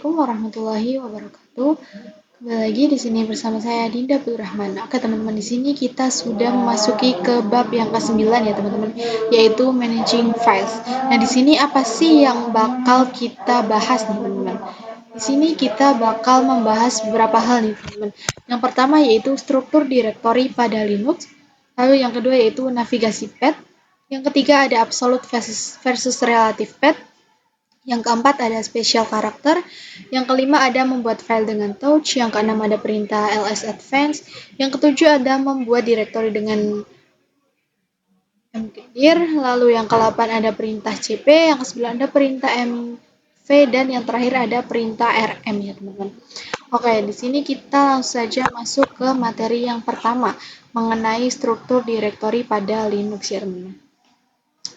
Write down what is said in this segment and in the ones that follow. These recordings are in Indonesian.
Assalamualaikum warahmatullahi wabarakatuh. Kembali lagi di sini bersama saya Dinda Abdurrahman. Oke teman-teman, di sini kita sudah memasuki ke bab yang ke-9 ya teman-teman, yaitu managing files. Nah, di sini apa sih yang bakal kita bahas nih teman-teman? Di sini kita bakal membahas beberapa hal nih teman-teman. Yang pertama yaitu struktur direktori pada Linux. Lalu yang kedua yaitu navigasi path. Yang ketiga ada absolute versus relative path. Yang keempat ada special character. Yang kelima ada membuat file dengan touch. Yang keenam ada perintah ls advance. Yang ketujuh ada membuat directory dengan mkdir. Lalu yang ke-8 ada perintah cp. Yang ke-9 ada perintah mv. Dan yang terakhir ada perintah rm ya teman-teman. Oke, di sini kita langsung saja masuk ke materi yang pertama mengenai struktur direktori pada Linux ya teman-teman.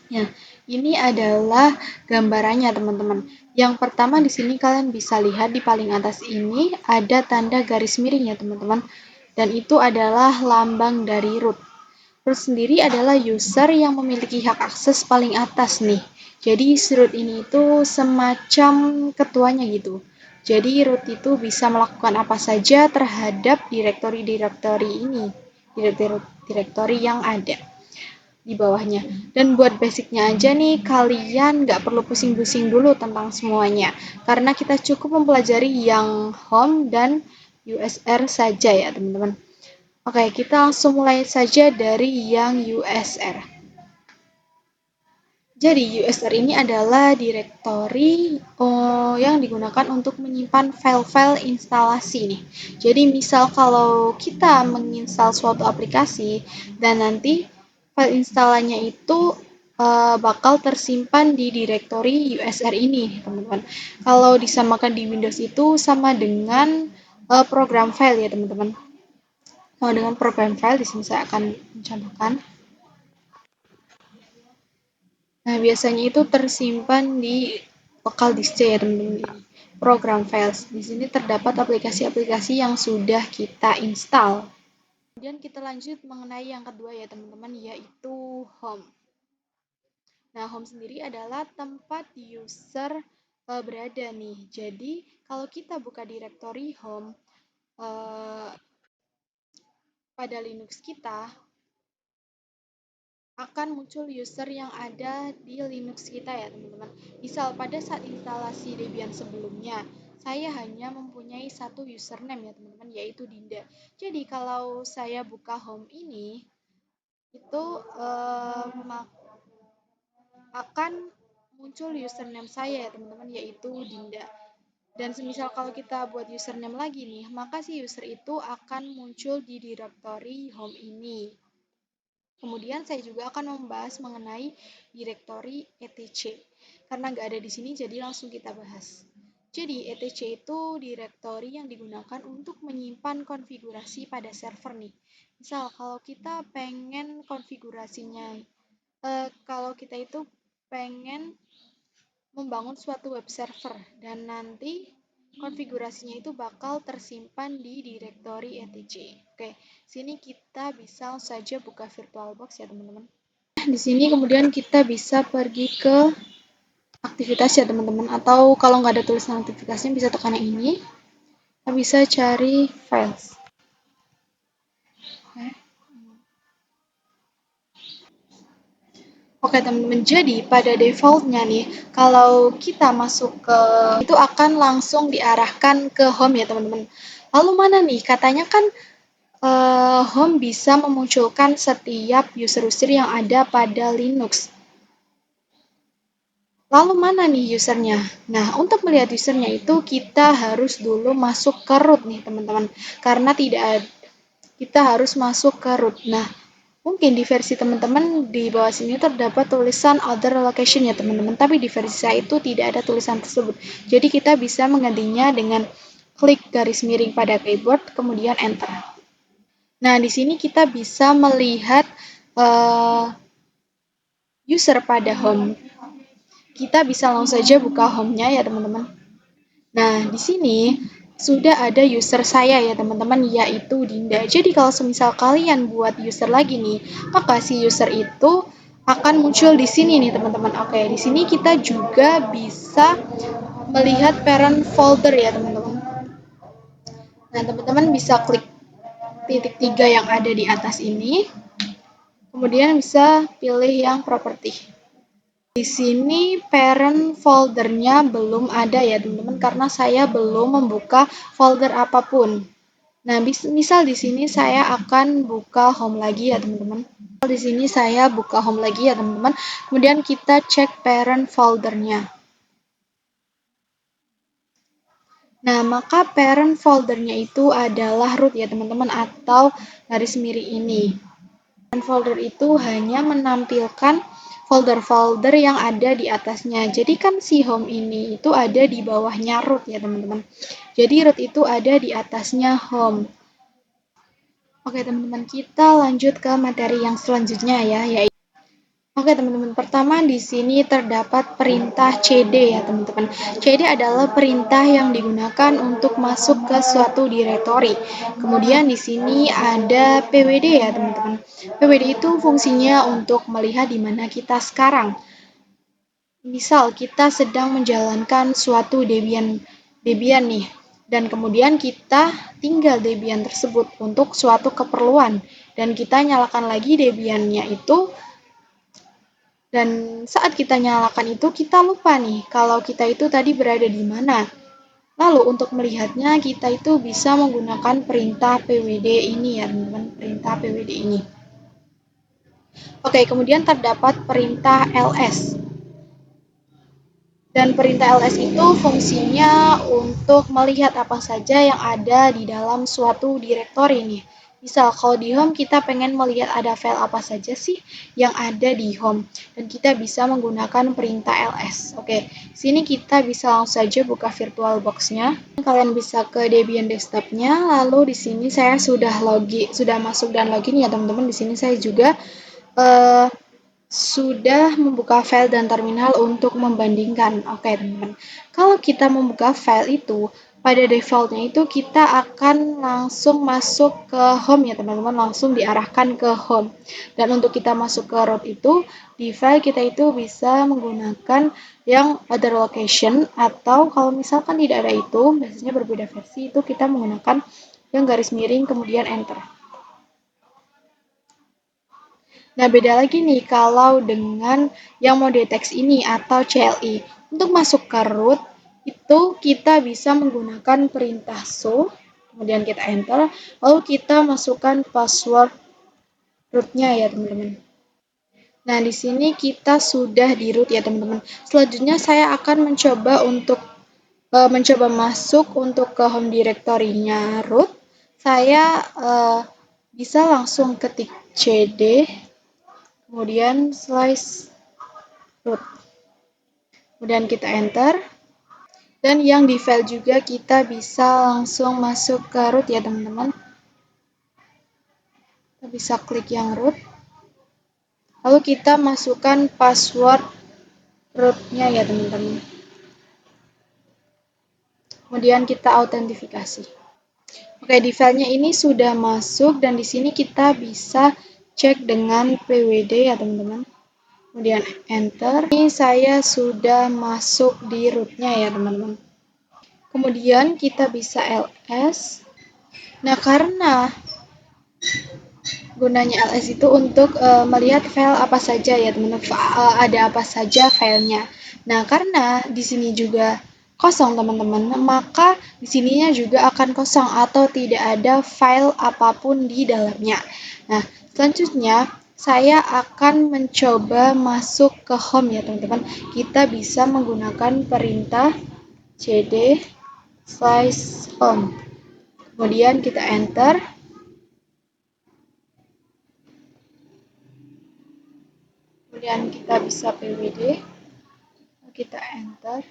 Ya, ini adalah gambarannya teman-teman. Yang pertama di sini kalian bisa lihat di paling atas ini ada tanda garis miring ya teman-teman. Dan itu adalah lambang dari root. Root sendiri adalah user yang memiliki hak akses paling atas nih. Jadi root ini itu semacam ketuanya gitu. Jadi root itu bisa melakukan apa saja terhadap direktori-direktori ini. Direktori yang ada di bawahnya. Dan buat basicnya aja nih, kalian nggak perlu pusing-pusing dulu tentang semuanya. Karena kita cukup mempelajari yang home dan USR saja ya teman-teman. Oke, kita langsung mulai saja dari yang USR. Jadi USR ini adalah direktori yang digunakan untuk menyimpan file-file instalasi nih. Jadi misal kalau kita menginstal suatu aplikasi dan nanti file installannya itu bakal tersimpan di direktori USR ini, teman-teman. Kalau disamakan di Windows itu sama dengan program file ya, teman-teman. Sama dengan program file, di sini saya akan mencontohkan. Nah, biasanya itu tersimpan di local disk ya, teman-teman. Program files. Di sini terdapat aplikasi-aplikasi yang sudah kita install. Kemudian kita lanjut mengenai yang kedua ya, teman-teman, yaitu home. Nah, home sendiri adalah tempat user berada nih. Jadi, kalau kita buka direktori home pada Linux kita, akan muncul user yang ada di Linux kita ya teman-teman. Misal pada saat instalasi Debian sebelumnya, saya hanya mempunyai satu username ya teman-teman, yaitu Dinda. Jadi kalau saya buka home ini, itu akan muncul username saya ya teman-teman, yaitu Dinda. Dan semisal kalau kita buat username lagi nih, maka si user itu akan muncul di direktori home ini. Kemudian saya juga akan membahas mengenai direktori etc. Karena nggak ada di sini, jadi langsung kita bahas. Jadi etc itu direktori yang digunakan untuk menyimpan konfigurasi pada server nih. Misal kalau kita pengen konfigurasinya, kalau kita itu pengen membangun suatu web server dan nanti konfigurasinya itu bakal tersimpan di direktori etc. Oke, sini kita bisa saja buka VirtualBox ya teman-teman. Di sini kemudian kita bisa pergi ke aktivitas ya teman-teman, atau kalau nggak ada tulisan aktivitasnya bisa tekan yang ini. Kita bisa cari files. Oke teman-teman, jadi pada defaultnya nih, kalau kita masuk ke itu akan langsung diarahkan ke home ya teman-teman. Lalu mana nih? Katanya kan home bisa memunculkan setiap user-user yang ada pada Linux. Lalu mana nih usernya? Nah, untuk melihat usernya itu kita harus dulu masuk ke root nih teman-teman. Karena kita harus masuk ke root. Nah, mungkin di versi teman-teman di bawah sini terdapat tulisan other location ya teman-teman, tapi di versi saya itu tidak ada tulisan tersebut. Jadi kita bisa menggantinya dengan klik garis miring pada keyboard, kemudian enter. Nah, di sini kita bisa melihat user pada home. Kita bisa langsung saja buka home-nya ya teman-teman. Nah, di sini sudah ada user saya ya teman-teman, yaitu Dinda. Jadi kalau semisal kalian buat user lagi nih, maka si user itu akan muncul di sini nih teman-teman. Oke, di sini kita juga bisa melihat parent folder ya teman-teman. Nah, teman-teman bisa klik titik 3 yang ada di atas ini, kemudian bisa pilih yang properti. Di sini parent foldernya belum ada ya teman-teman, karena saya belum membuka folder apapun. Nah, misal di sini saya akan buka home lagi ya teman-teman. Di sini saya buka home lagi ya teman-teman. Kemudian kita cek parent foldernya. Nah, maka parent foldernya itu adalah root ya teman-teman, atau garis miring ini. Dan folder itu hanya menampilkan folder-folder yang ada di atasnya. Jadi kan si home ini itu ada di bawahnya root ya teman-teman. Jadi root itu ada di atasnya home. Oke teman-teman, kita lanjut ke materi yang selanjutnya ya, yaitu Oke teman-teman, pertama di sini terdapat perintah CD ya teman-teman. CD adalah perintah yang digunakan untuk masuk ke suatu directory. Kemudian di sini ada PWD ya teman-teman. PWD itu fungsinya untuk melihat di mana kita sekarang. Misal kita sedang menjalankan suatu Debian nih, dan kemudian kita tinggal Debian tersebut untuk suatu keperluan, dan kita nyalakan lagi Debiannya itu. Dan saat kita nyalakan itu, kita lupa nih kalau kita itu tadi berada di mana. Lalu untuk melihatnya, kita itu bisa menggunakan perintah pwd ini ya teman-teman, perintah pwd ini. Oke, kemudian terdapat perintah ls. Dan perintah ls itu fungsinya untuk melihat apa saja yang ada di dalam suatu directory nih. Misal kalau di home kita pengen melihat ada file apa saja sih yang ada di home, dan kita bisa menggunakan perintah ls. Oke, sini kita bisa langsung saja buka VirtualBox-nya. Kalian bisa ke Debian desktop-nya, lalu di sini saya sudah masuk dan login ya teman-teman. Di sini saya juga sudah membuka file dan terminal untuk membandingkan. Oke teman-teman, kalau kita membuka file itu, pada defaultnya itu kita akan langsung masuk ke home ya teman-teman, langsung diarahkan ke home. Dan untuk kita masuk ke root itu, di file kita itu bisa menggunakan yang other location, atau kalau misalkan tidak ada itu, biasanya berbeda versi, itu kita menggunakan yang garis miring kemudian enter. Nah, beda lagi nih kalau dengan yang mode text ini atau CLI. Untuk masuk ke root, itu kita bisa menggunakan perintah show, kemudian kita enter, lalu kita masukkan password rootnya ya teman-teman. Nah, di sini kita sudah di root ya teman-teman. Selanjutnya saya akan mencoba masuk untuk ke home directory-nya root. Saya bisa langsung ketik cd kemudian slice root, kemudian kita enter, dan yang di file juga kita bisa langsung masuk ke root ya teman-teman. Kita bisa klik yang root, lalu kita masukkan password rootnya ya teman-teman, kemudian kita autentifikasi. Oke, di filenya ini sudah masuk, dan di sini kita bisa cek dengan pwd ya teman-teman. Kemudian enter. Ini saya sudah masuk di rootnya ya teman-teman. Kemudian kita bisa ls. Nah, karena gunanya ls itu untuk melihat file apa saja ya teman-teman, ada apa saja filenya. Nah, karena di sini juga kosong teman-teman, maka di sininya juga akan kosong atau tidak ada file apapun di dalamnya. Nah, selanjutnya saya akan mencoba masuk ke home ya teman-teman. Kita bisa menggunakan perintah cd slice home. Kemudian kita enter. Kemudian kita bisa pwd. Kita enter.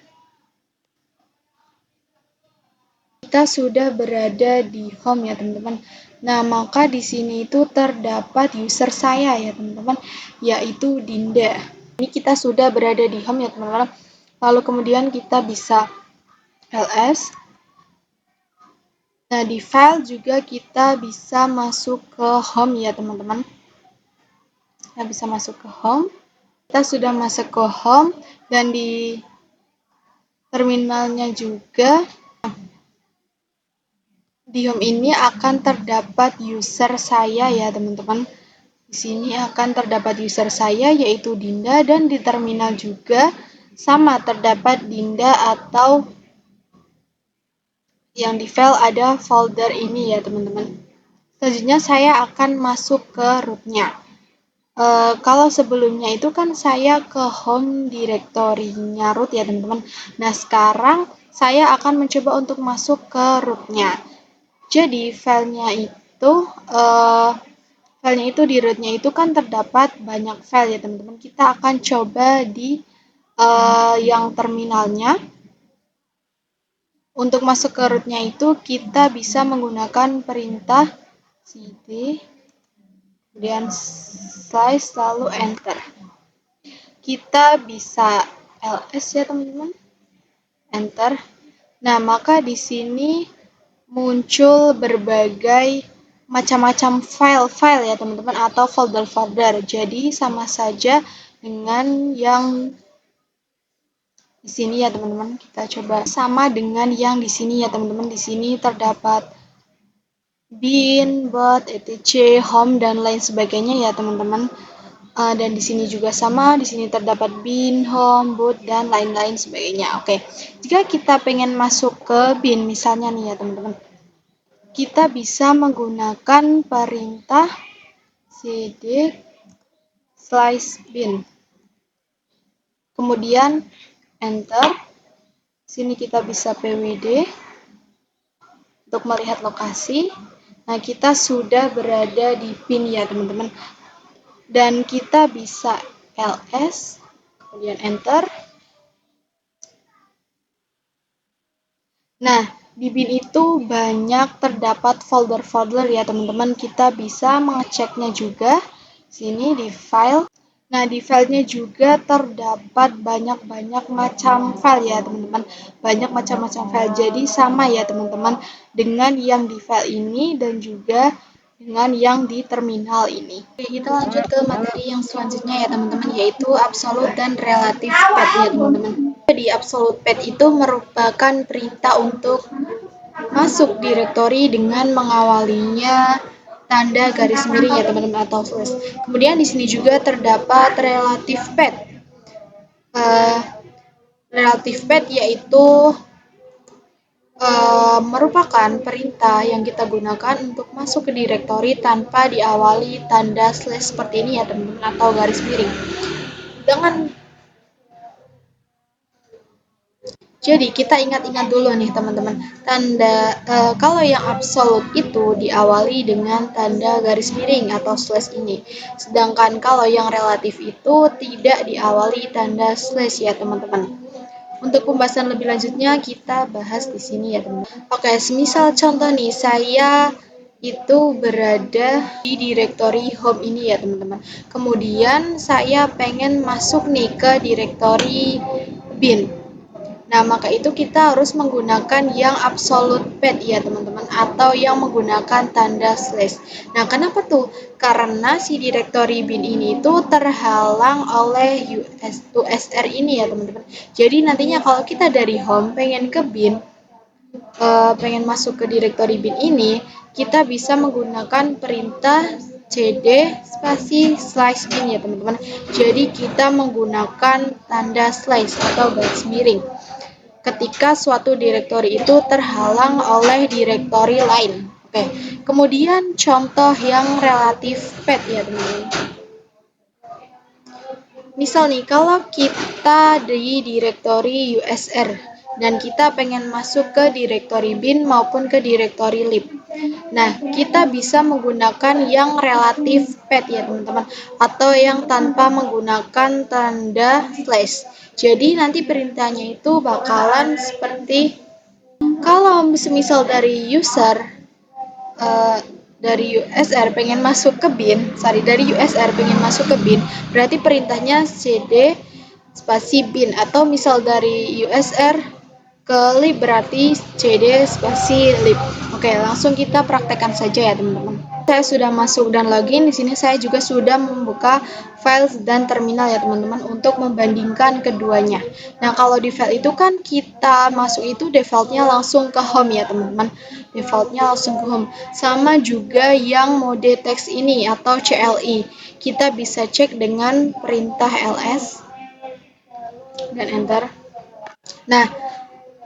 Kita sudah berada di home ya teman-teman. Nah, maka di sini itu terdapat user saya ya teman-teman, yaitu Dinda. Ini kita sudah berada di home ya teman-teman. Lalu kemudian kita bisa ls. Nah, di file juga kita bisa masuk ke home ya teman-teman. Kita bisa masuk ke home. Kita sudah masuk ke home, dan di terminalnya juga. Di home ini akan terdapat user saya ya teman-teman. Di sini akan terdapat user saya yaitu Dinda, dan di terminal juga sama terdapat Dinda atau yang di file ada folder ini ya teman-teman. Selanjutnya saya akan masuk ke rootnya. Kalau sebelumnya itu kan saya ke home directory-nya root ya teman-teman. Nah sekarang saya akan mencoba untuk masuk ke rootnya. Jadi filenya itu di rootnya itu kan terdapat banyak file ya teman-teman. Kita akan coba di yang terminalnya. Untuk masuk ke rootnya itu kita bisa menggunakan perintah cd kemudian slice lalu enter. Kita bisa ls ya teman-teman, enter. Nah maka di sini muncul berbagai macam-macam file-file ya teman-teman atau folder-folder. Jadi sama saja dengan yang di sini ya teman-teman. Kita coba sama dengan yang di sini ya teman-teman. Di sini terdapat bin, bot, etc, home dan lain sebagainya ya teman-teman. Dan di sini juga sama, di sini terdapat bin, home, boot dan lain-lain sebagainya. Oke. Jika kita pengen masuk ke bin misalnya nih ya teman-teman, kita bisa menggunakan perintah cd slice bin. Kemudian enter. Sini kita bisa pwd untuk melihat lokasi. Nah, kita sudah berada di bin ya, teman-teman. Dan kita bisa ls, kemudian enter. Nah, di bin itu banyak terdapat folder-folder ya, teman-teman. Kita bisa mengeceknya juga. Sini di file. Nah, di filenya juga terdapat banyak macam file ya, teman-teman. Banyak macam-macam file. Jadi sama ya, teman-teman, dengan yang di file ini dan juga dengan yang di terminal ini. Oke, kita lanjut ke materi yang selanjutnya ya, teman-teman, yaitu absolute dan relative path ya, teman-teman. Di absolute path itu merupakan perintah untuk masuk direktori dengan mengawalinya tanda garis miring ya teman-teman atau slash. Kemudian di sini juga terdapat relative path. Relative path yaitu merupakan perintah yang kita gunakan untuk masuk ke direktori tanpa diawali tanda slash seperti ini ya teman-teman atau garis miring. Jadi kita ingat-ingat dulu nih teman-teman, kalau yang absolute itu diawali dengan tanda garis miring atau slash ini, sedangkan kalau yang relatif itu tidak diawali tanda slash ya teman-teman. Untuk pembahasan lebih lanjutnya kita bahas di sini ya teman-teman. Oke, semisal contoh nih saya itu berada di direktori home ini ya teman-teman. Kemudian saya pengen masuk nih ke direktori bin. Nah, maka itu kita harus menggunakan yang absolute path ya teman-teman, atau yang menggunakan tanda slash. Nah, kenapa tuh? Karena si directory bin ini tuh terhalang oleh USR ini ya teman-teman. Jadi nantinya kalau kita dari home pengen ke bin, pengen masuk ke directory bin ini, kita bisa menggunakan perintah cd spasi slash bin ya teman-teman. Jadi kita menggunakan tanda slash atau garis miring ketika suatu direktori itu terhalang oleh direktori lain. Oke, kemudian contoh yang relatif path ya teman-teman. Misal nih, kalau kita di direktori USR dan kita pengen masuk ke direktori bin maupun ke direktori lib. Nah, kita bisa menggunakan yang relatif path ya teman-teman, atau yang tanpa menggunakan tanda slash. Jadi nanti perintahnya itu bakalan seperti kalau semisal dari user dari USR pengen masuk ke bin, dari USR pengen masuk ke bin, berarti perintahnya cd spasi bin, atau misal dari USR ke lib berarti cd spasi lib. Oke, langsung kita praktekkan saja ya teman-teman. Saya sudah masuk dan login. Di sini saya juga sudah membuka files dan terminal ya teman-teman untuk membandingkan keduanya. Nah, kalau di file itu kan kita masuk itu defaultnya langsung ke home ya teman-teman. Defaultnya langsung ke home. Sama juga yang mode teks ini atau CLI. Kita bisa cek dengan perintah ls dan enter. Nah,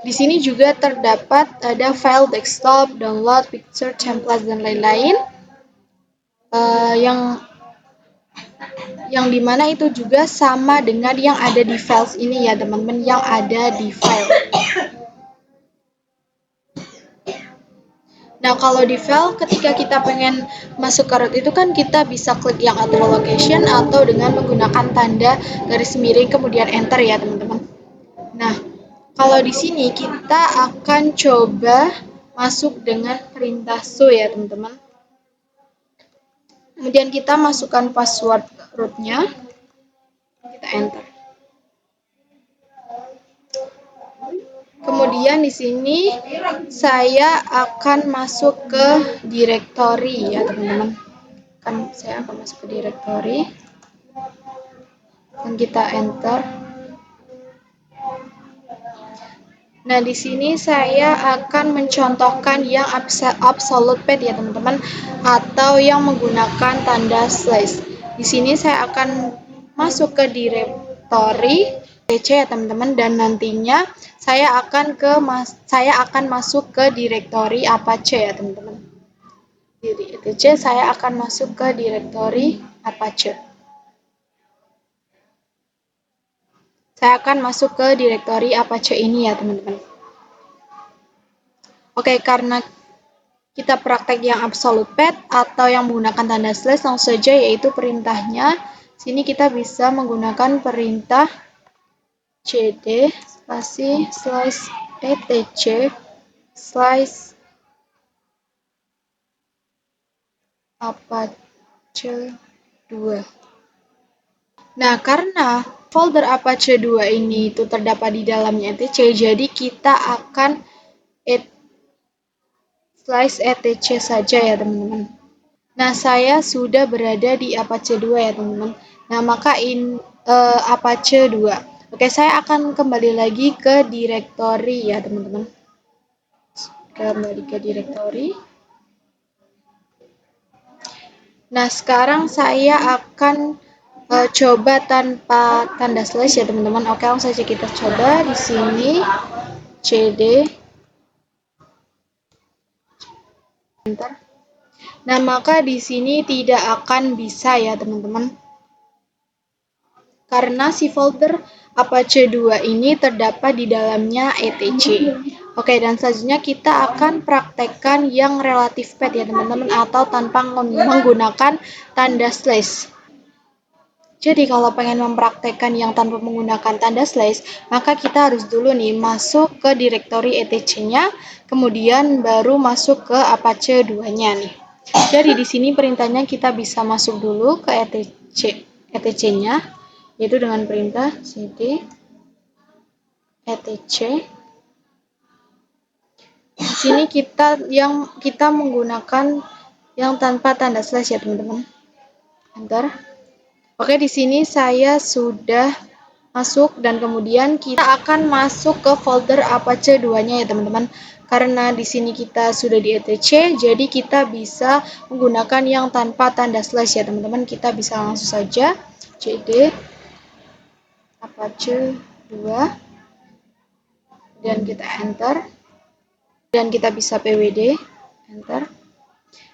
di sini juga terdapat ada file desktop, download, picture, template, dan lain-lain. Yang dimana itu juga sama dengan yang ada di files ini ya teman-teman, yang ada di file. Nah, kalau di file ketika kita pengen masuk ke root itu kan kita bisa klik yang auto location atau dengan menggunakan tanda garis miring kemudian enter ya teman-teman. Nah, kalau di sini kita akan coba masuk dengan perintah su ya teman-teman. Kemudian kita masukkan password rootnya, kita enter. Kemudian di sini saya akan masuk ke directory ya teman-teman. Saya akan masuk ke directory dan kita enter. Nah, di sini saya akan mencontohkan yang absolute path ya teman-teman, atau yang menggunakan tanda slash. Di sini saya akan masuk ke directory etc ya teman-teman, dan nantinya saya akan masuk ke directory Apache ya teman-teman. Di etc saya akan masuk ke directory Apache. Saya akan masuk ke directory Apache ini ya teman-teman. Oke, karena kita praktek yang absolute path atau yang menggunakan tanda slash, langsung saja yaitu perintahnya. Sini kita bisa menggunakan perintah cd spasi slash etc slash Apache 2. Nah, karena folder Apache 2 ini itu terdapat di dalamnya etc, jadi kita akan slash etc saja ya teman-teman. Nah, saya sudah berada di Apache 2 ya teman-teman. Nah, maka Apache 2. Oke, saya akan kembali lagi ke directory ya teman-teman. Kembali ke directory. Nah, sekarang saya akan coba tanpa tanda slash ya teman-teman. Oke, langsung saja kita coba di sini cd enter. Nah, maka di sini tidak akan bisa ya teman-teman, karena si folder Apache 2 ini terdapat di dalamnya etc. Oke, dan selanjutnya kita akan praktekkan yang relative path ya teman-teman, atau tanpa menggunakan tanda slash. Jadi kalau pengen mempraktekkan yang tanpa menggunakan tanda slash, maka kita harus dulu nih masuk ke directory etc-nya, kemudian baru masuk ke Apache 2-nya nih. Jadi di sini perintahnya kita bisa masuk dulu ke etc-nya, yaitu dengan perintah cd etc. Di sini kita menggunakan yang tanpa tanda slash ya teman-teman. Enter. Oke, di sini saya sudah masuk dan kemudian kita akan masuk ke folder Apache 2-nya ya teman-teman. Karena di sini kita sudah di etc, jadi kita bisa menggunakan yang tanpa tanda slash ya teman-teman. Kita bisa langsung saja cd Apache 2 dan kita enter. Dan kita bisa pwd enter.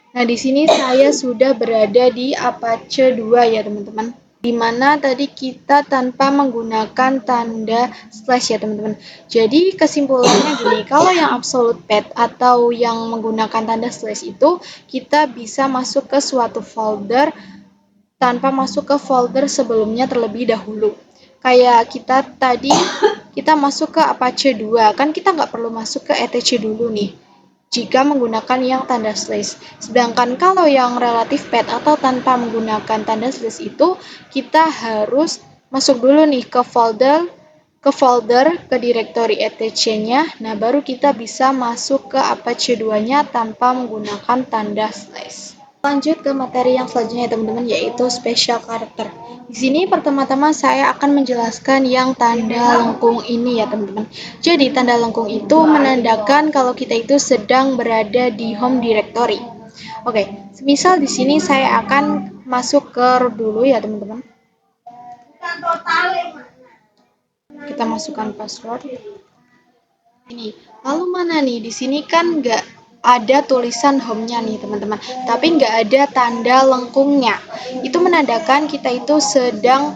Nah, di sini saya sudah berada di Apache 2 ya teman-teman, dimana tadi kita tanpa menggunakan tanda slash ya teman-teman. Jadi kesimpulannya gini, kalau yang absolute path atau yang menggunakan tanda slash itu kita bisa masuk ke suatu folder tanpa masuk ke folder sebelumnya terlebih dahulu. Kayak kita masuk ke Apache 2, kan kita nggak perlu masuk ke etc dulu nih jika menggunakan yang tanda slash. Sedangkan kalau yang relative path atau tanpa menggunakan tanda slash itu, kita harus masuk dulu nih ke folder ke folder, ke direktori etc-nya. Nah, baru kita bisa masuk ke Apache 2-nya tanpa menggunakan tanda slash. Lanjut ke materi yang selanjutnya teman-teman, yaitu special character. Di sini pertama-tama saya akan menjelaskan yang tanda lengkung ini ya teman-teman. Jadi tanda lengkung itu menandakan kalau kita itu sedang berada di home directory. Oke, misal di sini saya akan masuk ke root dulu ya teman-teman. Kita masukkan password. Ini, lalu mana nih? Di sini kan nggak ada tulisan home-nya nih teman-teman, tapi nggak ada tanda lengkungnya. Itu menandakan kita itu sedang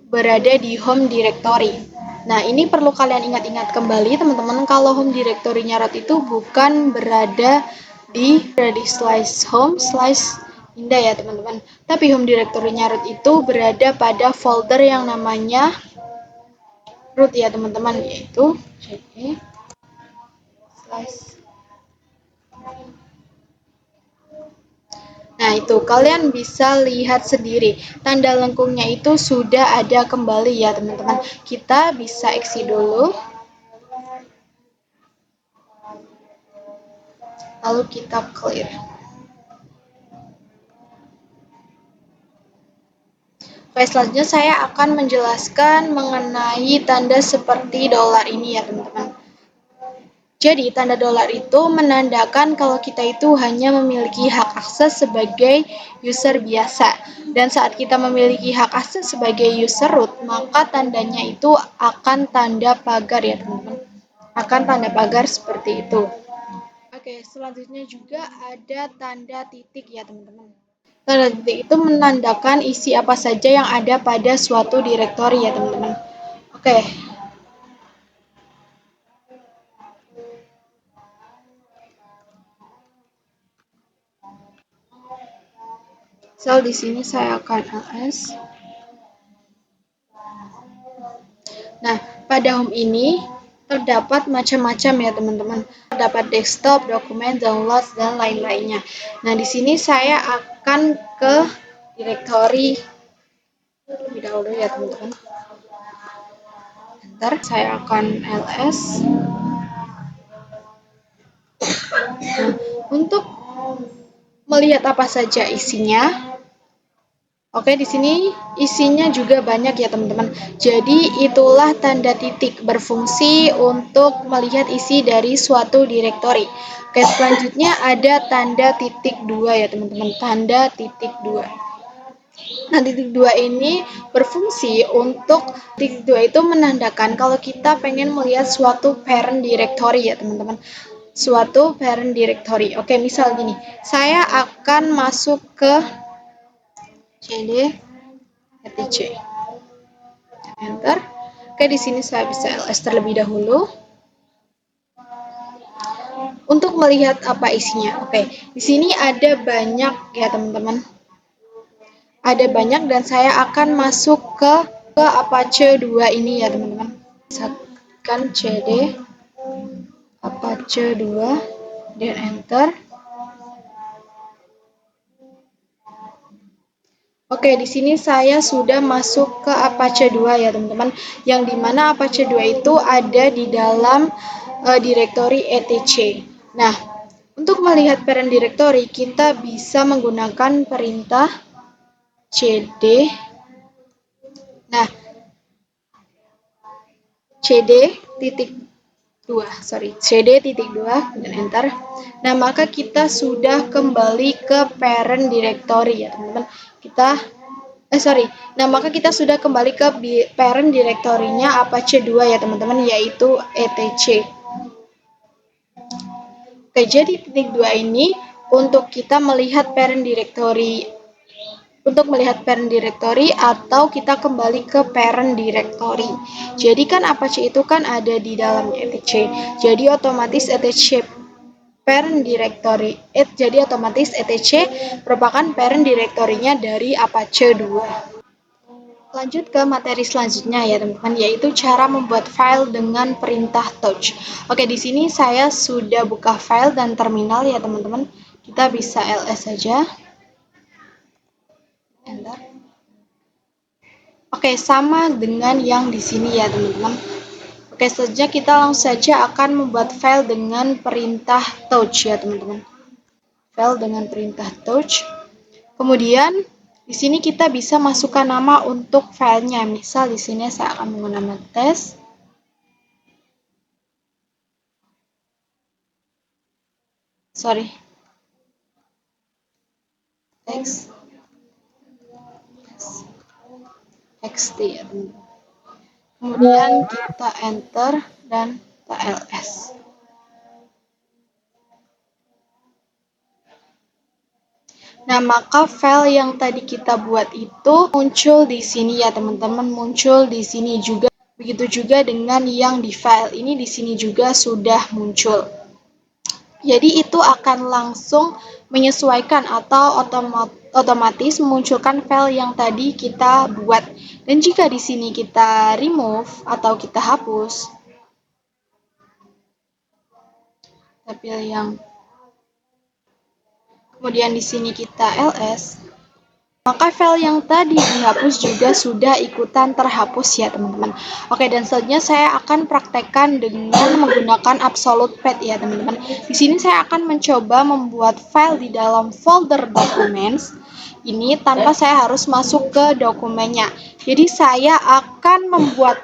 berada di home directory. Nah, ini perlu kalian ingat-ingat kembali teman-teman, kalau home directory-nya root itu bukan berada di slash home slash indah ya teman-teman. Tapi home directory-nya root itu berada pada folder yang namanya root ya teman-teman, yaitu cd slash. Nah, itu kalian bisa lihat sendiri. Tanda lengkungnya itu sudah ada kembali ya, teman-teman. Kita bisa exit dulu. Lalu kita clear. Oke, selanjutnya saya akan menjelaskan mengenai tanda seperti dolar ini ya, teman-teman. Jadi, tanda dolar itu menandakan kalau kita itu hanya memiliki hak akses sebagai user biasa. Dan saat kita memiliki hak akses sebagai user root, maka tandanya itu akan tanda pagar ya teman-teman. Akan tanda pagar seperti itu. Oke, selanjutnya juga ada tanda titik ya teman-teman. Tanda titik itu menandakan isi apa saja yang ada pada suatu direktori ya teman-teman. Oke. So, di sini saya akan ls. Nah, pada home ini terdapat macam-macam ya teman-teman. Terdapat desktop, dokumen, download, dan lain-lainnya. Nah, di sini saya akan ke directory terlebih dahulu ya teman-teman. Enter, saya akan ls. Nah, untuk melihat apa saja isinya, oke, di sini isinya juga banyak ya teman-teman. Jadi itulah tanda titik berfungsi untuk melihat isi dari suatu direktori. Oke, selanjutnya ada tanda titik 2 ya teman-teman. Tanda titik 2. Nah, titik 2 ini berfungsi untuk titik 2 itu menandakan kalau kita pengen melihat suatu parent directory ya teman-teman. Suatu parent directory. Oke, misal gini. Saya akan masuk ke cd etc. Enter. Oke, di sini saya bisa ls terlebih dahulu untuk melihat apa isinya. Oke, di sini ada banyak ya teman-teman. Ada banyak dan saya akan masuk ke Apache 2 ini ya teman-teman. Misalkan cd Apache 2 dan enter. Oke, di sini saya sudah masuk ke Apache 2 ya teman-teman, yang dimana Apache 2 itu ada di dalam direktori etc. Nah, untuk melihat parent directory, kita bisa menggunakan perintah cd. Nah, cd titik 2, cd titik 2 dan enter. Nah, maka kita sudah kembali ke parent directory ya teman-teman. Nah, maka kita sudah kembali ke parent directory-nya Apache 2 ya teman-teman, yaitu etc. Oke, jadi titik 2 ini untuk kita melihat parent directory, atau kita kembali ke parent directory. Jadi kan Apache itu kan ada di dalamnya etc. Jadi otomatis etc parent directory. Jadi otomatis etc merupakan parent directory-nya dari Apache 2. Lanjut ke materi selanjutnya ya teman-teman, yaitu cara membuat file dengan perintah touch. Oke, di sini saya sudah buka file dan terminal ya teman-teman. Kita bisa ls saja. Enter. Oke, sama dengan yang di sini ya teman-teman. Oke, selanjutnya kita langsung saja akan membuat file dengan perintah touch ya teman-teman. File dengan perintah touch. Kemudian di sini kita bisa masukkan nama untuk filenya. Misal di sini saya akan menggunakan test. Text txt ya teman-teman. Kemudian kita enter dan kita ls. Nah, maka file yang tadi kita buat itu muncul di sini ya teman-teman, muncul di sini juga. Begitu juga dengan yang di file ini di sini juga sudah muncul. Jadi itu akan langsung menyesuaikan atau otomatis memunculkan file yang tadi kita buat. Dan jika di sini kita remove atau kita hapus, kita pilih yang kemudian di sini kita ls, maka file yang tadi dihapus juga sudah ikutan terhapus ya teman-teman. Oke, dan selanjutnya saya akan praktekkan dengan menggunakan absolute path ya teman-teman. Di sini saya akan mencoba membuat file di dalam folder documents ini tanpa saya harus masuk ke dokumennya. Jadi saya akan membuat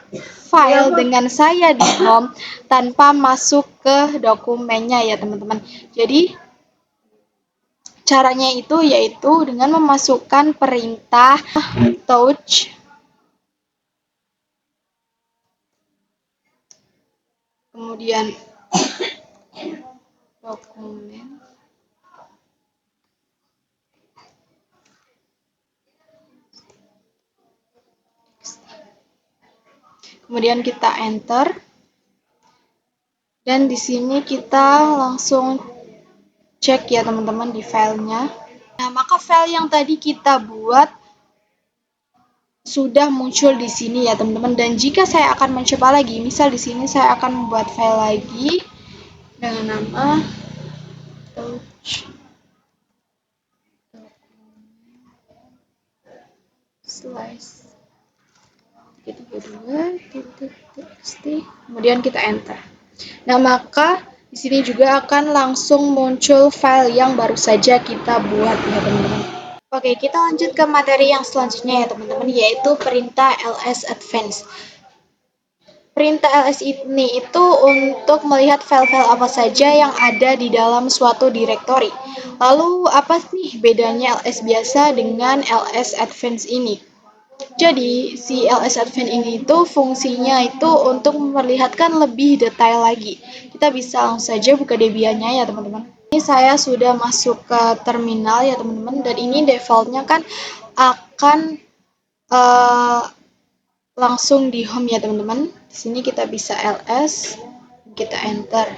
file dengan saya di home tanpa masuk ke dokumennya ya teman-teman. Jadi caranya itu yaitu dengan memasukkan perintah touch kemudian dokumen kemudian kita enter dan di sini kita langsung cek ya teman-teman di filenya. Nah, maka file yang tadi kita buat sudah muncul di sini ya teman-teman. Dan jika saya akan mencoba lagi, misal di sini saya akan membuat file lagi dengan nama touch slice 32.txt, kemudian kita enter. Nah, maka di sini juga akan langsung muncul file yang baru saja kita buat ya teman-teman. Oke, kita lanjut ke materi yang selanjutnya ya teman-teman, yaitu perintah ls advance. Perintah ls ini itu untuk melihat file-file apa saja yang ada di dalam suatu direktori. Lalu apa nih bedanya ls biasa dengan ls advance ini? Jadi, si ls advance ini itu fungsinya itu untuk memperlihatkan lebih detail lagi. Kita bisa langsung saja buka Debian-nya ya teman-teman. Ini saya sudah masuk ke terminal ya teman-teman, dan ini defaultnya kan akan langsung di home ya teman-teman. Di sini kita bisa ls, kita enter.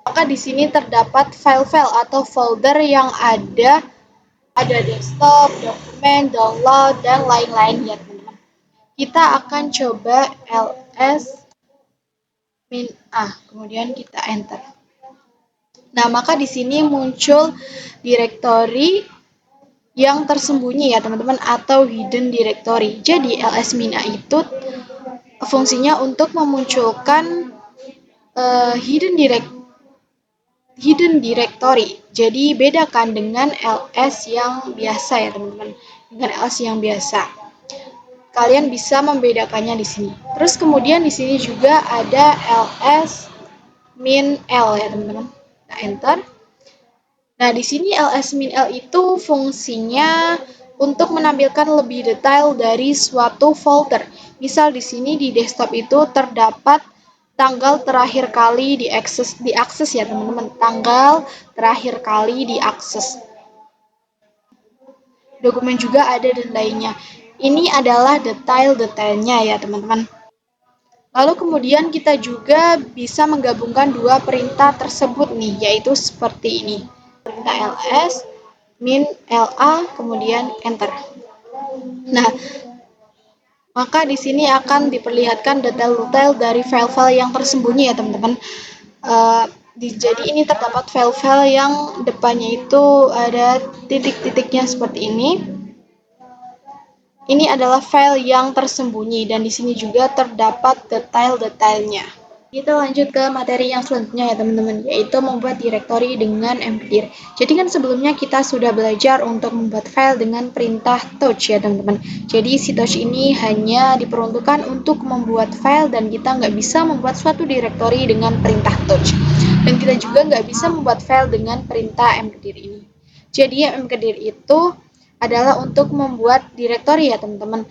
Maka di sini terdapat file-file atau folder yang ada desktop, dokumen, download, dan lain-lain ya teman-teman. Kita akan coba ls -a, kemudian kita enter. Nah, maka di sini muncul direktori yang tersembunyi ya teman-teman, atau hidden directory. Jadi ls -a itu fungsinya untuk memunculkan hidden directory. Jadi bedakan dengan ls yang biasa ya teman-teman. Dengan ls yang biasa. Kalian bisa membedakannya di sini. Terus kemudian di sini juga ada ls -l ya teman-teman. Kita enter. Nah, di sini ls -l itu fungsinya untuk menampilkan lebih detail dari suatu folder. Misal di sini di desktop itu terdapat tanggal terakhir kali diakses ya teman-teman. Tanggal terakhir kali diakses. Dokumen juga ada dan lainnya. Ini adalah detail-detailnya ya teman-teman. Lalu kemudian kita juga bisa menggabungkan dua perintah tersebut nih, yaitu seperti ini. Perintah ls, -la, kemudian enter. Nah, maka di sini akan diperlihatkan detail-detail dari file-file yang tersembunyi ya teman-teman. Jadi ini terdapat file-file yang depannya itu ada titik-titiknya seperti ini. Ini adalah file yang tersembunyi dan di sini juga terdapat detail-detailnya. Kita lanjut ke materi yang selanjutnya ya teman-teman, yaitu membuat direktori dengan mkdir. Jadi kan sebelumnya kita sudah belajar untuk membuat file dengan perintah touch ya teman-teman. Jadi si touch ini hanya diperuntukkan untuk membuat file dan kita nggak bisa membuat suatu direktori dengan perintah touch. Dan kita juga nggak bisa membuat file dengan perintah mkdir ini. Jadi mkdir itu adalah untuk membuat direktori ya teman-teman.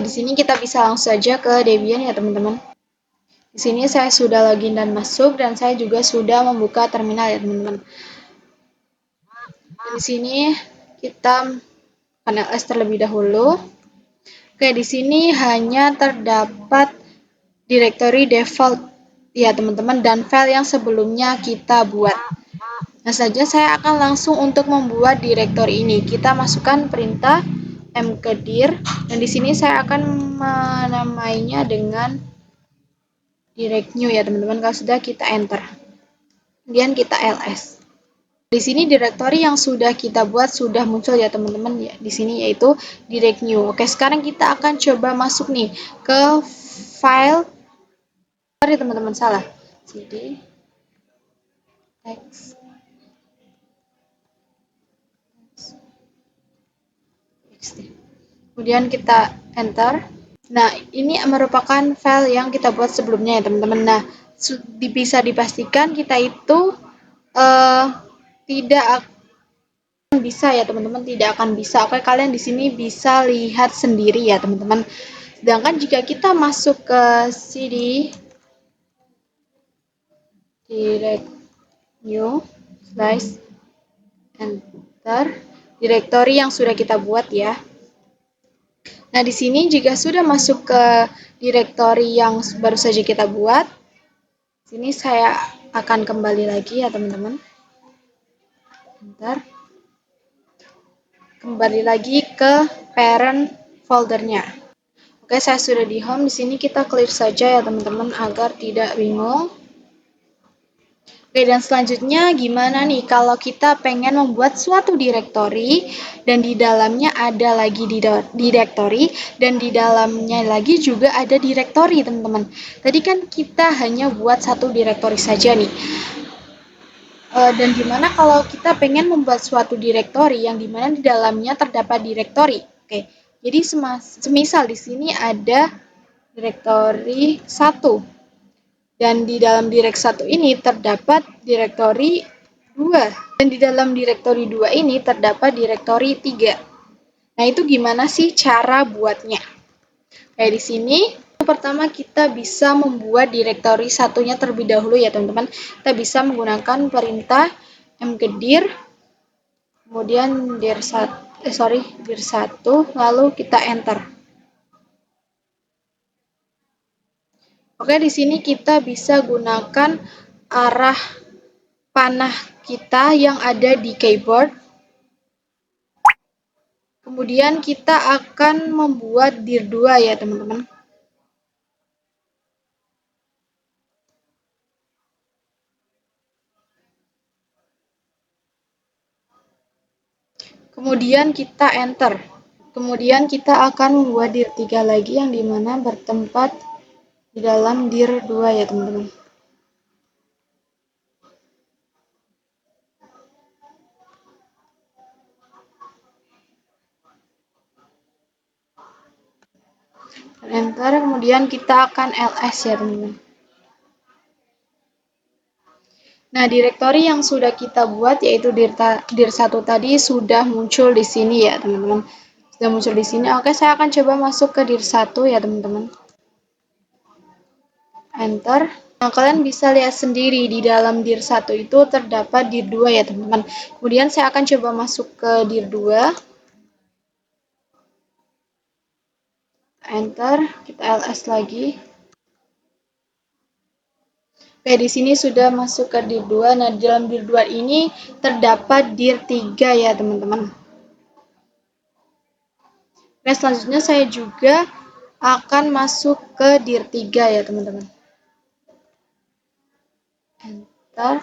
Di sini kita bisa langsung saja ke Debian ya teman-teman. Di sini saya sudah login dan masuk dan saya juga sudah membuka terminal ya teman-teman. Di sini kita akan ls terlebih dahulu. Oke, di sini hanya terdapat direktori default ya teman-teman dan file yang sebelumnya kita buat. Nah saja saya akan langsung untuk membuat direktori ini. Kita masukkan perintah mkdir dan di sini saya akan menamainya dengan direct new ya teman-teman. Kalau sudah kita enter. Kemudian kita ls. Di sini direktori yang sudah kita buat sudah muncul ya teman-teman ya di sini yaitu direct new. Oke, sekarang kita akan coba masuk nih ke file. Sorry teman-teman salah. Cd text kemudian kita enter. Nah, ini merupakan file yang kita buat sebelumnya ya teman-teman. Nah, bisa dipastikan kita itu tidak bisa ya teman-teman, tidak akan bisa. Oke, kalian di sini bisa lihat sendiri ya teman-teman. Sedangkan jika kita masuk ke cd direct new slash enter direktori yang sudah kita buat ya. Nah, di sini jika sudah masuk ke direktori yang baru saja kita buat, sini saya akan kembali lagi ya teman-teman. Bentar. Kembali lagi ke parent foldernya. Oke, saya sudah di home. Di sini kita clear saja ya teman-teman agar tidak bingung. Oke, dan selanjutnya gimana nih kalau kita pengen membuat suatu direktori dan di dalamnya ada lagi direktori dan di dalamnya lagi juga ada direktori teman-teman. Tadi kan kita hanya buat satu direktori saja nih. Dan gimana kalau kita pengen membuat suatu direktori yang dimana di dalamnya terdapat direktori. Oke, jadi semisal di sini ada direktori 1 dan di dalam direct 1 ini terdapat direktori 2 dan di dalam direktori 2 ini terdapat direktori 3. Nah, itu gimana sih cara buatnya? Kayak di sini pertama kita bisa membuat direktori satunya terlebih dahulu ya teman-teman. Kita bisa menggunakan perintah mkdir kemudian dir1 lalu kita enter. Oke, di sini kita bisa gunakan arah panah kita yang ada di keyboard. Kemudian kita akan membuat dir2 ya teman-teman. Kemudian kita enter. Kemudian kita akan membuat dir3 lagi yang dimana bertempat di dalam dir2 ya teman-teman. Enter, kemudian kita akan ls ya teman-teman. Nah, direktori yang sudah kita buat yaitu dir1 tadi sudah muncul di sini ya teman-teman. Sudah muncul di sini. Oke, saya akan coba masuk ke dir1 ya teman-teman. Enter. Nah, kalian bisa lihat sendiri di dalam dir1 itu terdapat dir2 ya teman-teman. Kemudian saya akan coba masuk ke dir2. Enter, kita ls lagi. Oke, di sini sudah masuk ke dir2. Nah, di dalam dir2 ini terdapat dir3 ya teman-teman. Oke, selanjutnya saya juga akan masuk ke dir3 ya teman-teman. Enter.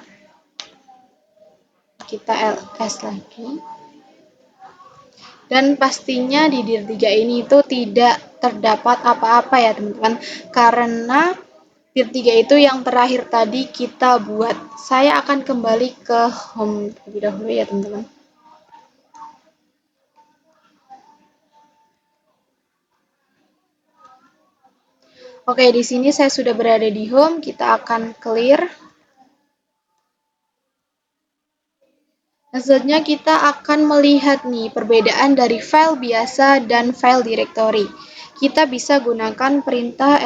Kita ls lagi. Dan pastinya di dir 3 ini itu tidak terdapat apa-apa ya teman-teman, karena dir 3 itu yang terakhir tadi kita buat. Saya akan kembali ke home terlebih dahulu ya teman-teman. Oke, di sini saya sudah berada di home, kita akan clear. Selanjutnya kita akan melihat nih perbedaan dari file biasa dan file directory. Kita bisa gunakan perintah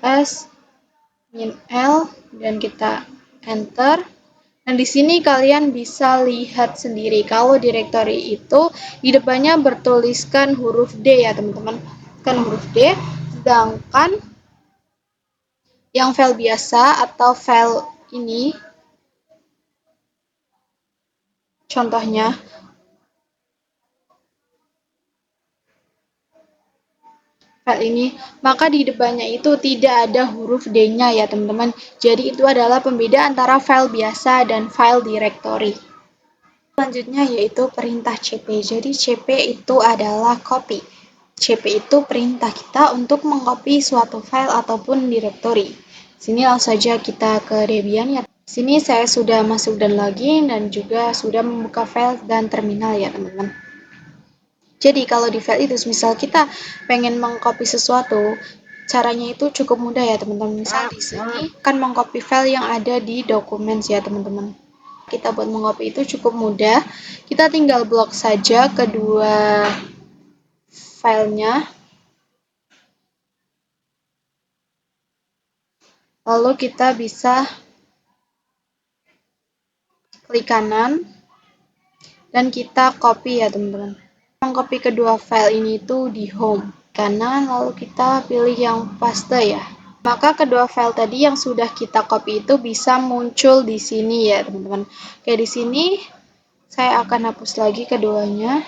ls-l dan kita enter. Dan di sini kalian bisa lihat sendiri kalau directory itu di depannya bertuliskan huruf D ya teman-teman. Kan huruf D, sedangkan yang file biasa atau file ini contohnya file ini, maka di depannya itu tidak ada huruf D-nya ya teman-teman. Jadi itu adalah pembeda antara file biasa dan file directory. Selanjutnya yaitu perintah cp. Jadi cp itu adalah copy. Cp itu perintah kita untuk mengcopy suatu file ataupun directory. Sini langsung saja kita ke Debian ya. Sini saya sudah masuk dan login dan juga sudah membuka file dan terminal ya teman-teman. Jadi kalau di file itu misal kita pengen mengcopy sesuatu, caranya itu cukup mudah ya teman-teman. Misal di sini kan mengcopy file yang ada di dokumen ya teman-teman. Kita buat mengcopy itu cukup mudah. Kita tinggal blok saja kedua filenya. Lalu kita bisa klik kanan dan kita copy ya teman-teman. Mengcopy kedua file ini tuh di home kanan, lalu kita pilih yang paste ya. Maka kedua file tadi yang sudah kita copy itu bisa muncul di sini ya teman-teman. Oke, di sini saya akan hapus lagi keduanya.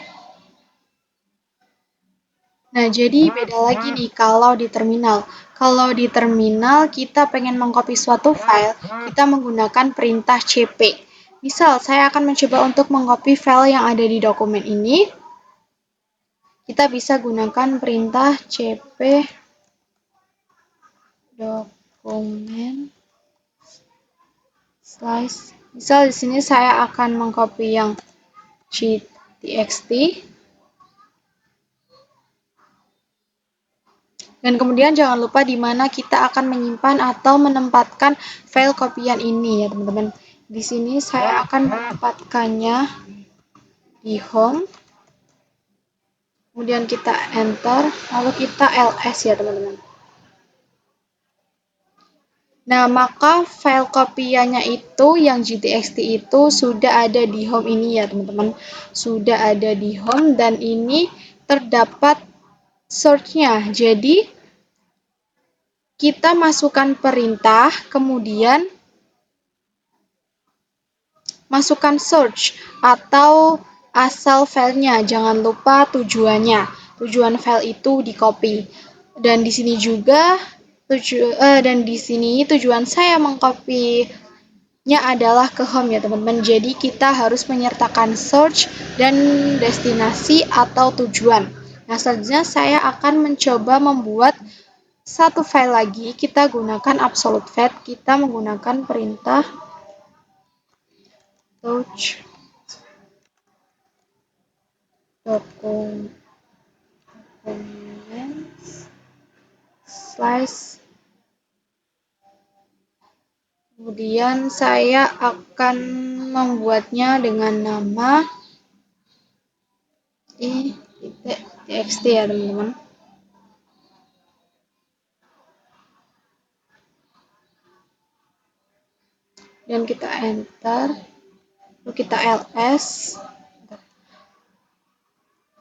Nah, jadi beda lagi nih kalau di terminal. Kalau di terminal kita pengen mengcopy suatu file, kita menggunakan perintah cp. Misal, saya akan mencoba untuk mengcopy file yang ada di dokumen ini. Kita bisa gunakan perintah cp dokumen slice. Misal di sini saya akan mengcopy yang txt. Dan kemudian jangan lupa di mana kita akan menyimpan atau menempatkan file kopian ini ya teman-teman. Di sini saya akan menempatkannya di home. Kemudian kita enter, lalu kita ls ya teman-teman. Nah, maka file kopiannya itu yang GTXT itu sudah ada di home ini ya teman-teman. Sudah ada di home dan ini terdapat search-nya. Jadi kita masukkan perintah, kemudian masukkan search atau asal filenya. Jangan lupa tujuannya. Tujuan file itu di copy. Dan di sini juga tujuan saya mengcopy-nya adalah ke home ya teman-teman. Jadi kita harus menyertakan search dan destinasi atau tujuan. Nah, selanjutnya saya akan mencoba membuat satu file lagi. Kita gunakan absolute vat. Kita menggunakan perintah touch documents slice. Kemudian saya akan membuatnya dengan nama txt ya teman-teman. Dan kita enter, lalu kita ls.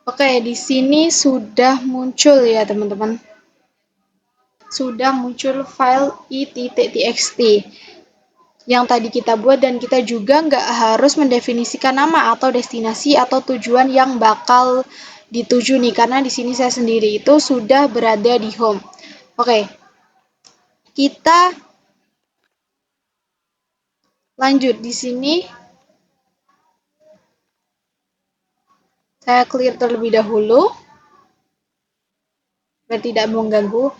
Oke, di sini sudah muncul ya teman-teman. Sudah muncul file i.txt yang tadi kita buat, dan kita juga nggak harus mendefinisikan nama atau destinasi atau tujuan yang bakal dituju nih, karena di sini saya sendiri itu sudah berada di home. Oke, kita lanjut di sini. Saya clear terlebih dahulu, biar tidak mengganggu.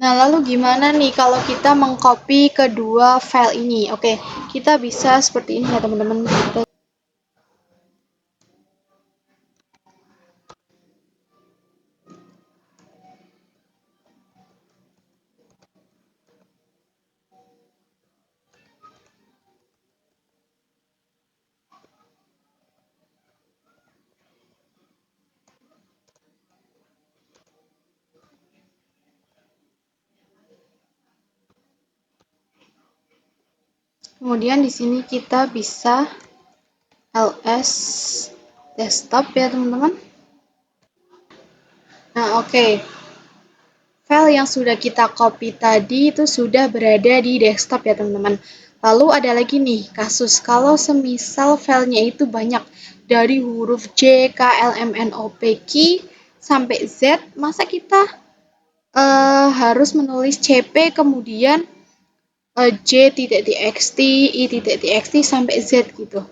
Nah, lalu gimana nih kalau kita mengcopy kedua file ini? Oke, kita bisa seperti ini ya teman-teman. Kemudian di sini kita bisa ls desktop ya teman-teman. Nah, oke. File yang sudah kita copy tadi itu sudah berada di desktop ya teman-teman. Lalu ada lagi nih kasus kalau semisal filenya itu banyak dari huruf J, K, L, M, N, O, P, Q sampai Z, masa kita harus menulis CP kemudian J.txt, I.txt sampai Z gitu.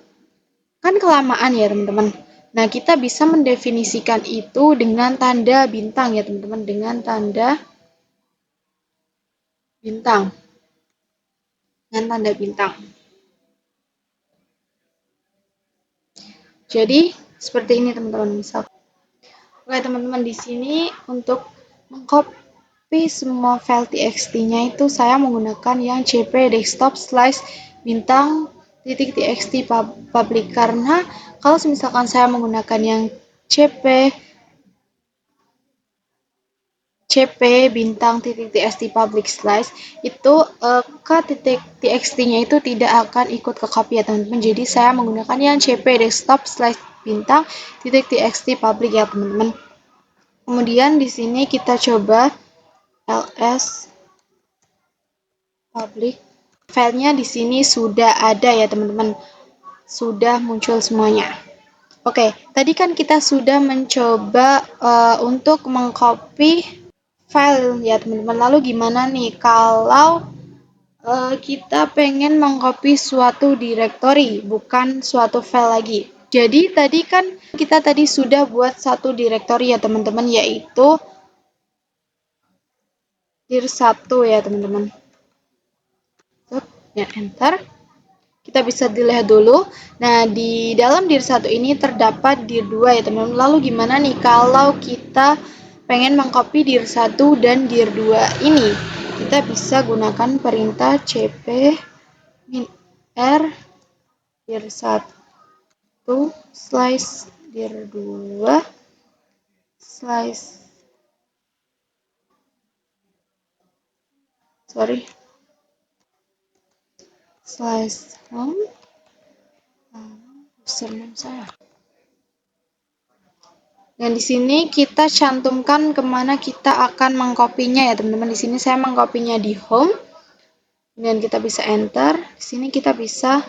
Kan kelamaan ya teman-teman. Nah, kita bisa mendefinisikan itu dengan tanda bintang ya teman-teman, dengan tanda bintang. Dengan tanda bintang. Jadi, seperti ini teman-teman. Misal, oke teman-teman, di sini untuk mengcopy semua file txt-nya itu saya menggunakan yang cp desktop slash bintang titik txt public, karena kalau misalkan saya menggunakan yang cp bintang titik txt public slash itu k titik txt-nya itu tidak akan ikut ke copy ya teman-teman. Jadi saya menggunakan yang cp desktop slash bintang titik txt public ya teman-teman. Kemudian di sini kita coba ls public. Filenya di sini sudah ada ya teman-teman. Sudah muncul semuanya. Oke, tadi kan kita sudah mencoba untuk mengcopy file ya teman-teman. Lalu gimana nih kalau kita pengen mengcopy suatu directory, bukan suatu file lagi? Jadi tadi kan kita tadi sudah buat satu directory ya teman-teman, yaitu dir1 ya teman-teman. Ya, enter. Kita bisa dilihat dulu. Nah, di dalam dir1 ini terdapat dir2 ya teman-teman. Lalu gimana nih kalau kita pengen mengcopy dir1 dan dir2 ini? Kita bisa gunakan perintah cp -r dir1 slash dir2 slash home username saya. Dan di sini kita cantumkan kemana kita akan mengkopinya ya teman-teman. Di sini saya mengkopinya di home. Dan kita bisa enter. Di sini kita bisa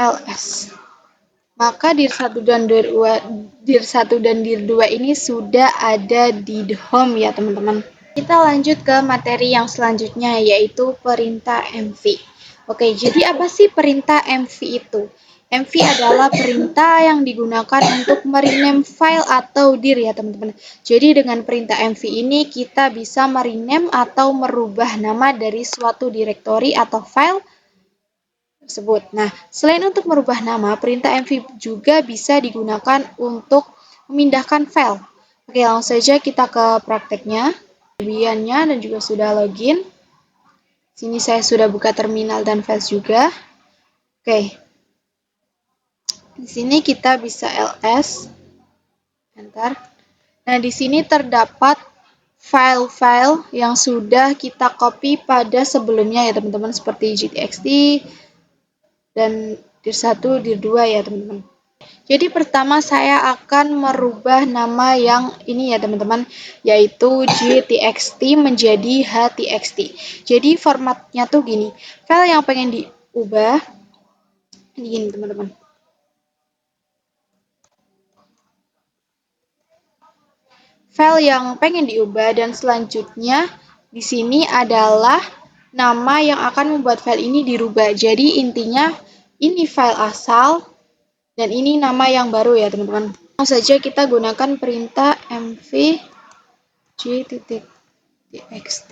ls. Maka dir1 dan dir2 ini sudah ada di home ya teman-teman. Kita lanjut ke materi yang selanjutnya, yaitu perintah mv. Oke, jadi apa sih perintah mv itu? mv adalah perintah yang digunakan untuk merename file atau dir ya teman-teman. Jadi dengan perintah mv ini kita bisa merename atau merubah nama dari suatu directory atau file tersebut. Nah, selain untuk merubah nama, perintah mv juga bisa digunakan untuk memindahkan file. Oke, langsung saja kita ke prakteknya. Kelebihannya dan juga sudah login. Sini saya sudah buka terminal dan files juga. Oke. Di sini kita bisa ls. Enter. Nah, di sini terdapat file-file yang sudah kita copy pada sebelumnya ya teman-teman, seperti gtxt dan dir1, dir2 ya teman-teman. Jadi pertama saya akan merubah nama yang ini ya teman-teman, yaitu gtxt menjadi htxt. Jadi formatnya tuh gini, file yang pengen diubah ini gini teman-teman. File yang pengen diubah dan selanjutnya di sini adalah nama yang akan membuat file ini dirubah. Jadi intinya ini file asal dan ini nama yang baru ya teman-teman. Langsung saja kita gunakan perintah mv g.txt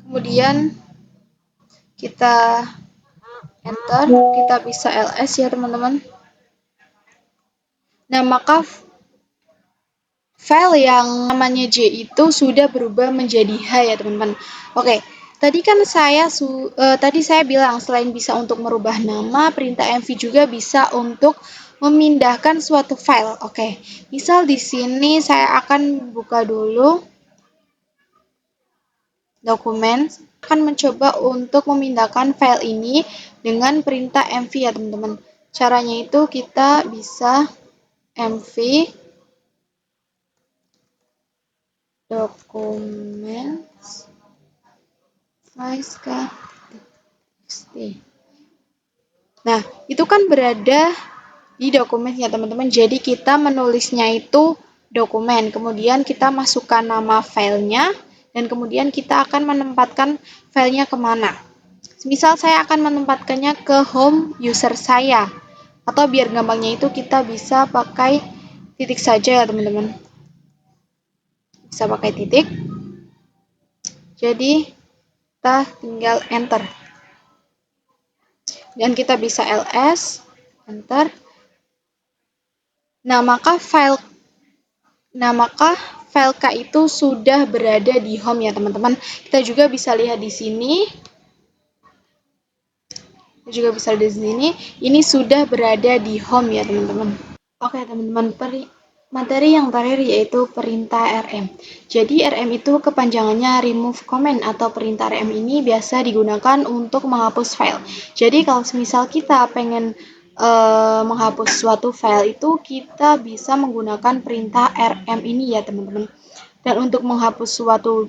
kemudian kita enter, kita bisa ls ya teman-teman. Nah, maka file yang namanya J itu sudah berubah menjadi H ya teman-teman. Oke, tadi kan tadi saya bilang selain bisa untuk merubah nama, perintah mv juga bisa untuk memindahkan suatu file. Oke, misal di sini saya akan buka dulu dokumen, akan mencoba untuk memindahkan file ini dengan perintah mv ya teman-teman. Caranya itu kita bisa mv dokumen txt. Nah, itu kan berada di dokumen ya teman-teman. Jadi kita menulisnya itu dokumen, kemudian kita masukkan nama filenya, dan kemudian kita akan menempatkan filenya kemana. Misal saya akan menempatkannya ke home user saya, atau biar gampangnya itu kita bisa pakai titik saja ya teman-teman. Bisa pakai titik. Jadi kita tinggal enter. Dan kita bisa ls, enter. Nah, maka file K itu sudah berada di home ya teman-teman. Kita juga bisa lihat di sini. Ini sudah berada di home ya teman-teman. Oke teman-teman, materi yang terakhir yaitu perintah rm. Jadi rm itu kepanjangannya remove command, atau perintah rm ini biasa digunakan untuk menghapus file. Jadi kalau misal kita pengen menghapus suatu file itu, kita bisa menggunakan perintah rm ini ya teman-teman. Dan untuk menghapus suatu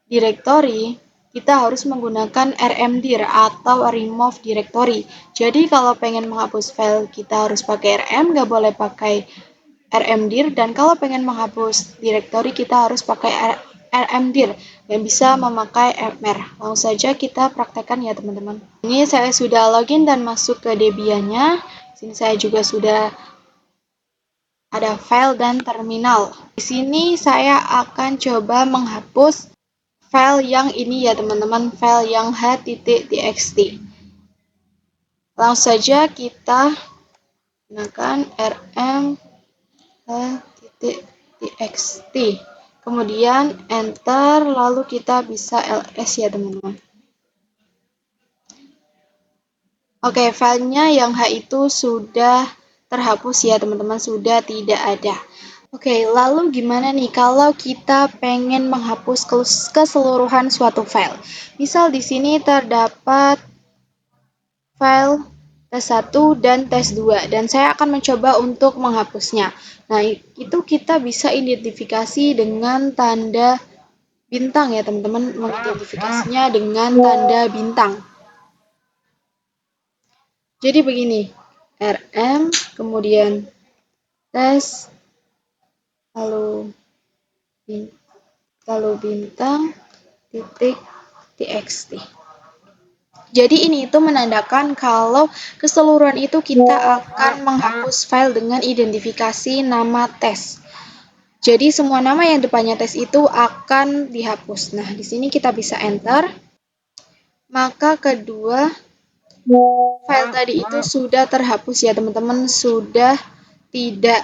directory, kita harus menggunakan rmdir atau remove directory. Jadi kalau pengen menghapus file kita harus pakai rm, nggak boleh pakai rmdir. Dan kalau pengen menghapus directory kita harus pakai rmdir dan bisa memakai mr. Langsung saja kita praktekkan ya teman-teman. Ini saya sudah login dan masuk ke Debian-nya. Sini saya juga sudah ada file dan terminal. Di sini saya akan coba menghapus file yang ini ya teman-teman, file yang h.txt. Langsung saja kita gunakan rm h.txt. Kemudian enter, lalu kita bisa ls ya teman-teman. Oke, filenya yang h itu sudah terhapus ya teman-teman, sudah tidak ada. Oke, lalu gimana nih kalau kita pengen menghapus keseluruhan suatu file? Misal di sini terdapat file tes1 dan tes2, dan saya akan mencoba untuk menghapusnya. Nah, itu kita bisa identifikasi dengan tanda bintang ya teman-teman, mengidentifikasinya dengan tanda bintang. Jadi begini, rm, kemudian tes, lalu bintang, titik, txt. Jadi ini itu menandakan kalau keseluruhan itu kita akan menghapus file dengan identifikasi nama tes. Jadi semua nama yang depannya tes itu akan dihapus. Nah, di sini kita bisa enter. Maka kedua file tadi itu sudah terhapus ya teman-teman, sudah tidak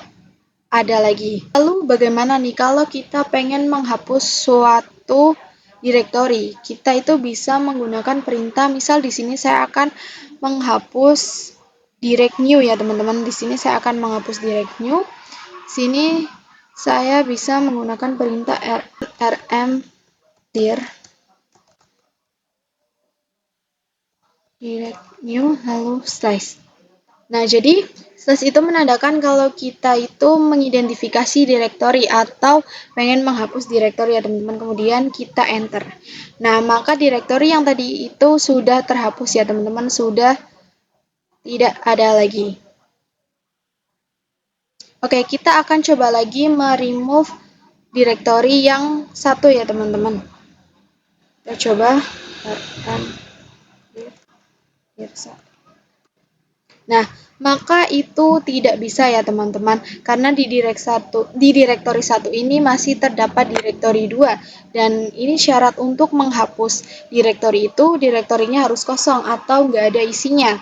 ada lagi. Lalu bagaimana nih kalau kita pengen menghapus suatu directory? Kita itu bisa menggunakan perintah, misal di sini saya akan menghapus direct new ya teman-teman. Di sini saya akan menghapus direct new. Sini saya bisa menggunakan perintah rmdir direct new lalu slice. Nah, jadi slash itu menandakan kalau kita itu mengidentifikasi directory atau pengen menghapus directory ya teman-teman. Kemudian kita enter. Nah, maka directory yang tadi itu sudah terhapus ya teman-teman, sudah tidak ada lagi. Oke, kita akan coba lagi meremove directory yang satu ya teman-teman. Kita coba dir 1. Nah, maka itu tidak bisa ya teman-teman, karena di direktori 1 ini masih terdapat direktori 2, dan ini syarat untuk menghapus direktori itu, direktorinya harus kosong atau nggak ada isinya,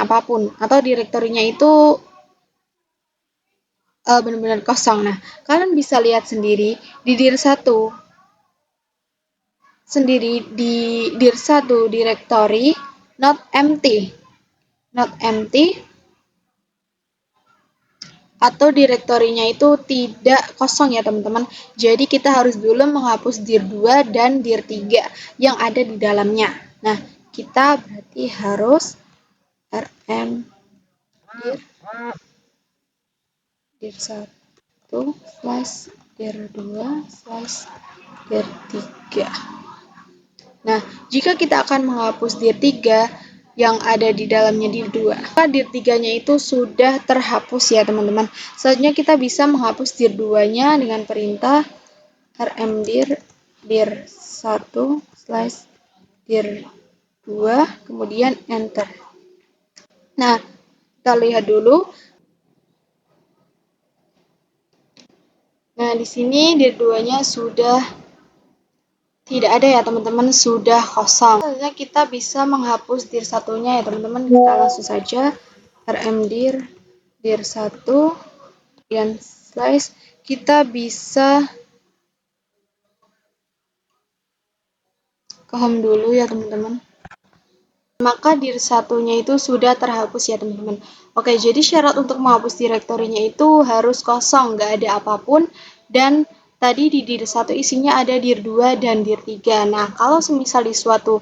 apapun, atau direktorinya itu benar-benar kosong. Nah, kalian bisa lihat sendiri di dir 1 direktori not empty atau direktorinya itu tidak kosong ya teman-teman. Jadi kita harus dulu menghapus dir 2 dan dir 3 yang ada di dalamnya. Nah, kita berarti harus rm dir 1 slash dir 2 slash dir 3. Nah, jika kita akan menghapus dir 3 yang ada di dalamnya dir 2, maka dir 3-nya itu sudah terhapus ya teman-teman. Selanjutnya kita bisa menghapus dir 2-nya dengan perintah rmdir dir 1 slash dir 2, kemudian enter. Nah, kita lihat dulu. Nah, di sini dir 2-nya sudah tidak ada ya teman-teman, sudah kosong. Selanjutnya kita bisa menghapus dir 1-nya ya teman-teman. Kita langsung saja rmdir dir 1 dan slash, kita bisa ke home dulu ya teman-teman. Maka dir 1-nya itu sudah terhapus ya teman-teman. Oke, jadi syarat untuk menghapus direktorinya itu harus kosong, nggak ada apapun, dan tadi di dir 1 isinya ada dir 2 dan dir 3. Nah, kalau semisal di suatu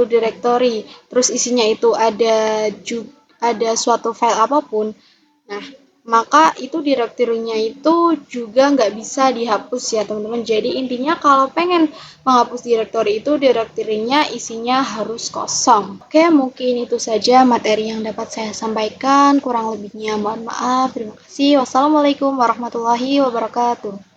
direktori terus isinya itu ada suatu file apapun, nah maka itu direktorinya itu juga nggak bisa dihapus ya teman-teman. Jadi intinya kalau pengen menghapus direktori itu, direktorinya isinya harus kosong. Oke, mungkin itu saja materi yang dapat saya sampaikan, kurang lebihnya mohon maaf. Terima kasih. Wassalamualaikum warahmatullahi wabarakatuh.